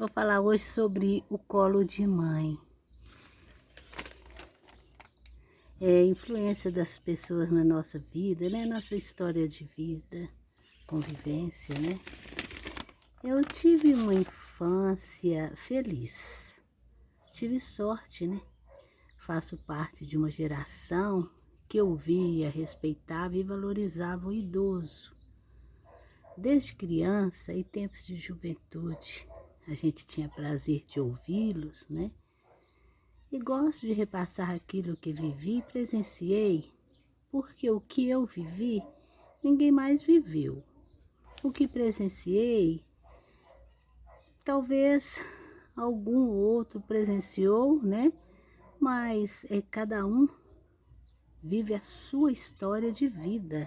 Vou falar hoje sobre o colo de mãe. Influência das pessoas na nossa vida, né? Nossa história de vida, convivência, né? Eu tive uma infância feliz. Tive sorte, né? Faço parte de uma geração que ouvia, respeitava e valorizava o idoso. Desde criança e tempos de juventude, a gente tinha prazer de ouvi-los, né? E gosto de repassar aquilo que vivi e presenciei, porque o que eu vivi, ninguém mais viveu. O que presenciei, talvez algum outro presenciou, né? Mas cada um vive a sua história de vida.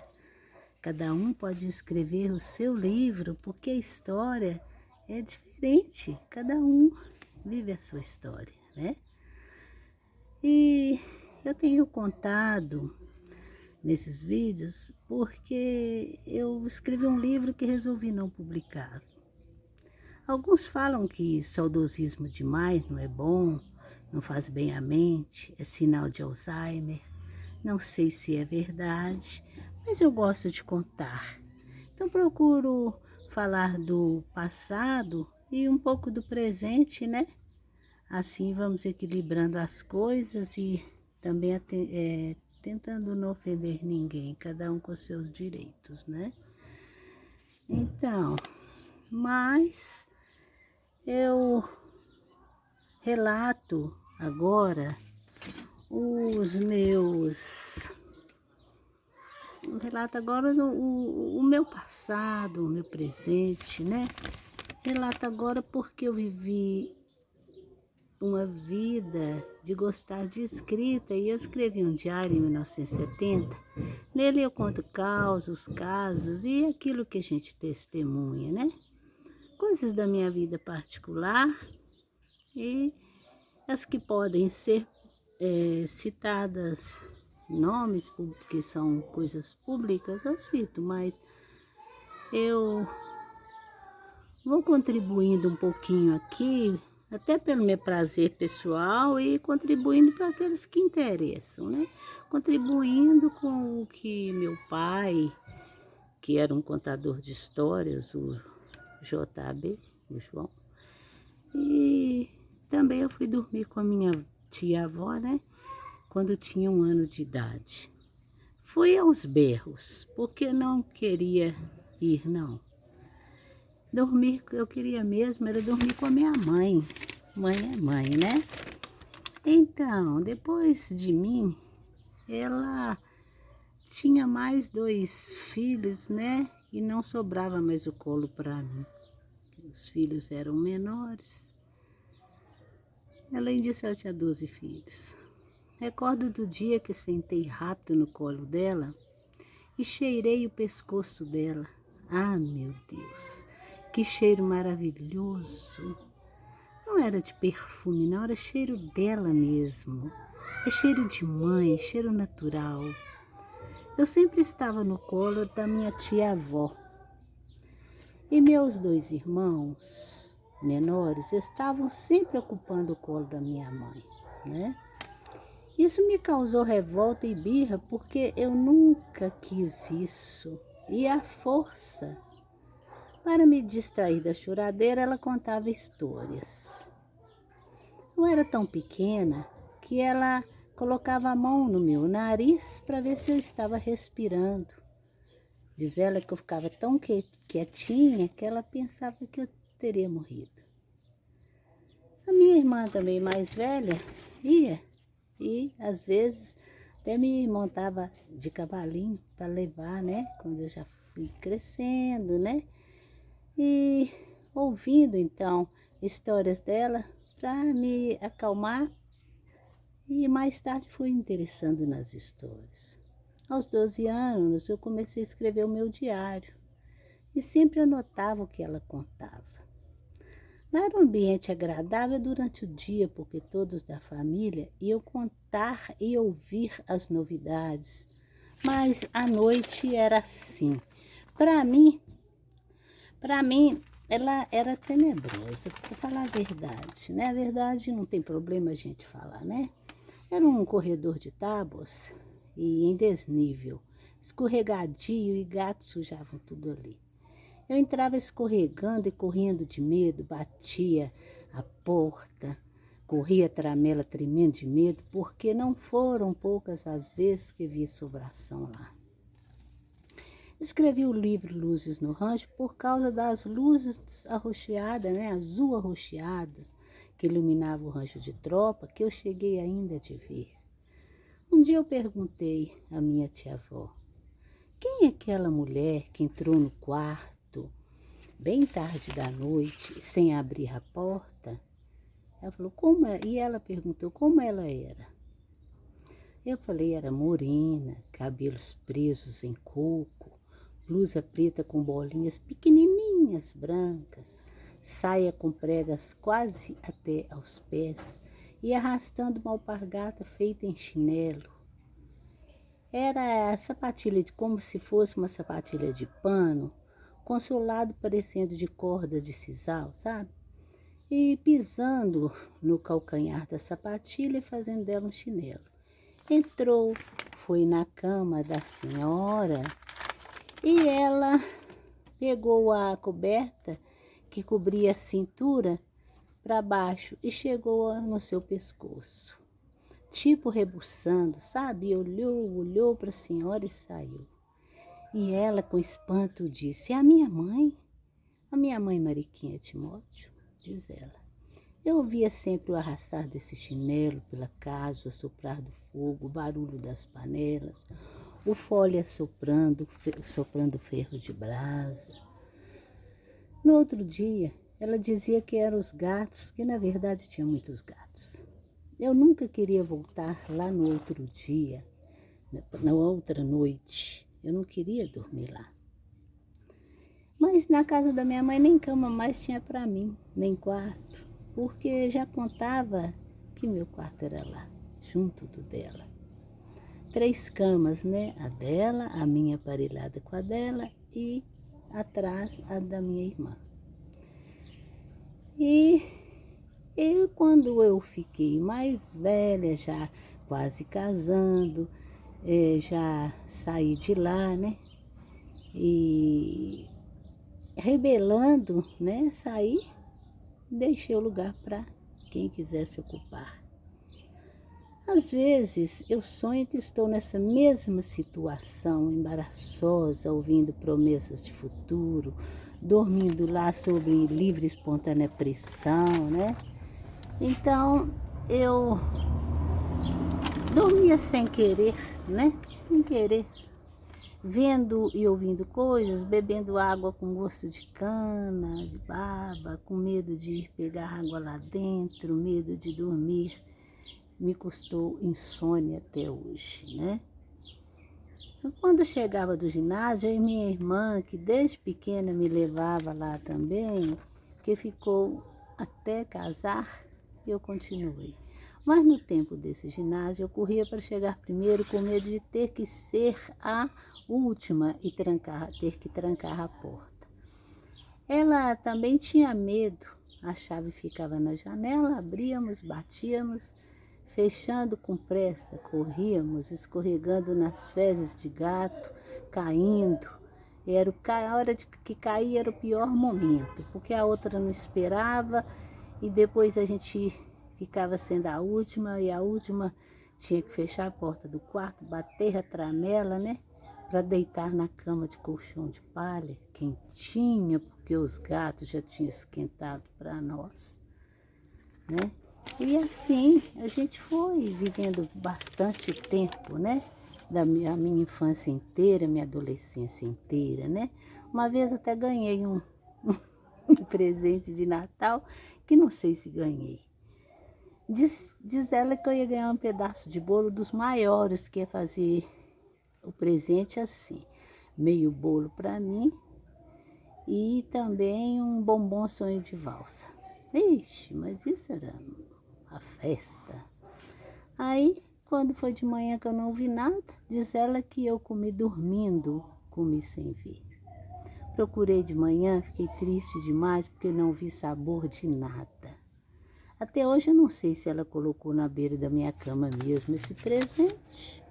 Cada um pode escrever o seu livro, porque a história é diferente. Cada um vive a sua história, né? E eu tenho contado nesses vídeos porque eu escrevi um livro que resolvi não publicar. Alguns falam que saudosismo demais não é bom, não faz bem à mente, é sinal de Alzheimer. Não sei se é verdade, mas eu gosto de contar. Então procuro falar do passado e um pouco do presente, né? Assim vamos equilibrando as coisas e também tentando não ofender ninguém, cada um com seus direitos, né? Então, mas eu relato agora o meu passado, o meu presente, né? Relato agora porque eu vivi uma vida de gostar de escrita e eu escrevi um diário em 1970. Nele eu conto causos, casos e aquilo que a gente testemunha, né? Coisas da minha vida particular e as que podem ser citadas, nomes, porque são coisas públicas, eu cito, mas eu vou contribuindo um pouquinho aqui, até pelo meu prazer pessoal e contribuindo para aqueles que interessam, né? Contribuindo com o que meu pai, que era um contador de histórias, o JB, o João, e também eu fui dormir com a minha tia-avó, né? Quando tinha 1 ano de idade. Fui aos berros, porque não queria ir, não. Dormir, eu queria mesmo, era dormir com a minha mãe. Mãe é mãe, né? Então, depois de mim, ela tinha mais 2 filhos, né? E não sobrava mais o colo para mim. Os filhos eram menores. Além disso, ela tinha 12 filhos. Recordo do dia que sentei rápido no colo dela e cheirei o pescoço dela. Ah, meu Deus, que cheiro maravilhoso! Não era de perfume, não, era cheiro dela mesmo. É cheiro de mãe, cheiro natural. Eu sempre estava no colo da minha tia-avó. E meus 2 irmãos menores estavam sempre ocupando o colo da minha mãe, né? Isso me causou revolta e birra porque eu nunca quis isso. E à força, para me distrair da choradeira, ela contava histórias. Eu era tão pequena que ela colocava a mão no meu nariz para ver se eu estava respirando. Diz ela que eu ficava tão quietinha que ela pensava que eu teria morrido. A minha irmã também mais velha ia e às vezes até me montava de cavalinho para levar, né? Quando eu já fui crescendo, né? E ouvindo então histórias dela para me acalmar e mais tarde fui interessando nas histórias. Aos 12 anos eu comecei a escrever o meu diário e sempre anotava o que ela contava. Não era um ambiente agradável durante o dia, porque todos da família iam contar e ouvir as novidades. Mas à noite era assim. Para mim, ela era tenebrosa, para falar a verdade, né? A verdade não tem problema a gente falar, né? Era um corredor de tábuas e em desnível, escorregadio e gatos sujavam tudo ali. Eu entrava escorregando e correndo de medo, batia a porta, corria a tramela tremendo de medo, porque não foram poucas as vezes que vi assombração lá. Escrevi o livro Luzes no Rancho por causa das luzes arroxeadas, né, azul arroxeadas, que iluminavam o rancho de tropa, que eu cheguei ainda de ver. Um dia eu perguntei à minha tia-avó, quem é aquela mulher que entrou no quarto bem tarde da noite, sem abrir a porta? Ela falou, como é? E ela perguntou como ela era. Eu falei, era morena, cabelos presos em coco, blusa preta com bolinhas pequenininhas, brancas, saia com pregas quase até aos pés e arrastando uma alpargata feita em chinelo. Era a sapatilha como se fosse uma sapatilha de pano, com seu lado parecendo de cordas de sisal, sabe? E pisando no calcanhar da sapatilha e fazendo dela um chinelo. Entrou, foi na cama da senhora e ela pegou a coberta que cobria a cintura para baixo e chegou no seu pescoço. Tipo rebuçando, sabe? Olhou para a senhora e saiu. E ela, com espanto, disse, é a minha mãe Mariquinha Timóteo, diz ela. Eu ouvia sempre o arrastar desse chinelo pela casa, o soprar do fogo, o barulho das panelas, o fole soprando ferro de brasa. No outro dia, ela dizia que eram os gatos, que na verdade tinha muitos gatos. Eu nunca queria voltar lá no outro dia, na outra noite. Eu não queria dormir lá. Mas na casa da minha mãe nem cama mais tinha para mim, nem quarto, porque já contava que meu quarto era lá, junto do dela. 3 camas, né? A dela, a minha aparelhada com a dela e atrás a da minha irmã. E quando eu fiquei mais velha, já quase casando, já saí de lá, né? E rebelando, né? Saí e deixei o lugar para quem quisesse ocupar. Às vezes eu sonho que estou nessa mesma situação embaraçosa, ouvindo promessas de futuro, dormindo lá sobre livre e espontânea pressão, né? Então eu dormia sem querer, né? Sem querer. Vendo e ouvindo coisas, bebendo água com gosto de cana, de baba, com medo de ir pegar água lá dentro, medo de dormir. Me custou insônia até hoje, né? Quando chegava do ginásio, eu e minha irmã, que desde pequena me levava lá também, que ficou até casar, eu continuei. Mas no tempo desse ginásio, eu corria para chegar primeiro com medo de ter que ser a última e ter que trancar a porta. Ela também tinha medo. A chave ficava na janela, abríamos, batíamos, fechando com pressa, corríamos, escorregando nas fezes de gato, caindo. A hora de que caía era o pior momento, porque a outra não esperava e depois a gente ficava sendo a última e a última tinha que fechar a porta do quarto, bater a tramela, né? Para deitar na cama de colchão de palha, quentinha, porque os gatos já tinham esquentado para nós, né? E assim a gente foi vivendo bastante tempo, né? Da minha infância inteira, minha adolescência inteira, né? Uma vez até ganhei um presente de Natal, que não sei se ganhei. Diz ela que eu ia ganhar um pedaço de bolo dos maiores, que ia fazer o presente assim. Meio bolo para mim e também um bombom sonho de valsa. Ixi, mas isso era a festa. Aí, quando foi de manhã que eu não vi nada, diz ela que eu comi dormindo, comi sem ver. procurei de manhã, fiquei triste demais porque não vi sabor de nada. Até hoje eu não sei se ela colocou na beira da minha cama mesmo esse presente,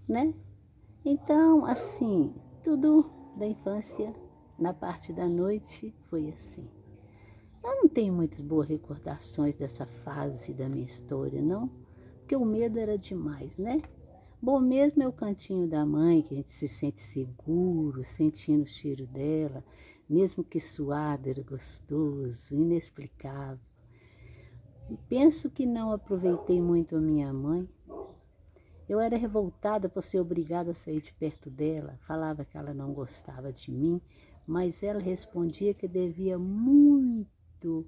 né? Então, assim, tudo da infância, na parte da noite, foi assim. Eu não tenho muitas boas recordações dessa fase da minha história, não, porque o medo era demais, né? Bom mesmo é o cantinho da mãe, que a gente se sente seguro, sentindo o cheiro dela, mesmo que suado, era gostoso, inexplicável. Penso que não aproveitei muito a minha mãe. Eu era revoltada por ser obrigada a sair de perto dela. Falava que ela não gostava de mim, mas ela respondia que devia muito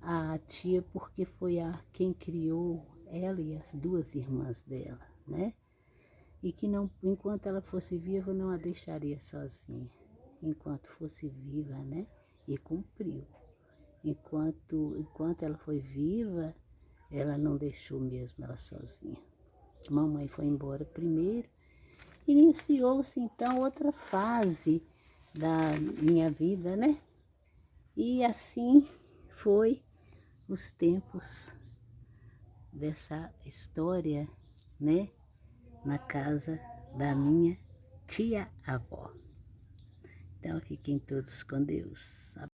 à tia, porque foi a quem criou ela e as duas irmãs dela, né? E que não, enquanto ela fosse viva, não a deixaria sozinha. Enquanto fosse viva, né? E cumpriu. Enquanto ela foi viva, ela não deixou mesmo ela sozinha. Mamãe foi embora primeiro. Iniciou-se então outra fase da minha vida, né? E assim foi os tempos dessa história, né? Na casa da minha tia-avó. Então fiquem todos com Deus.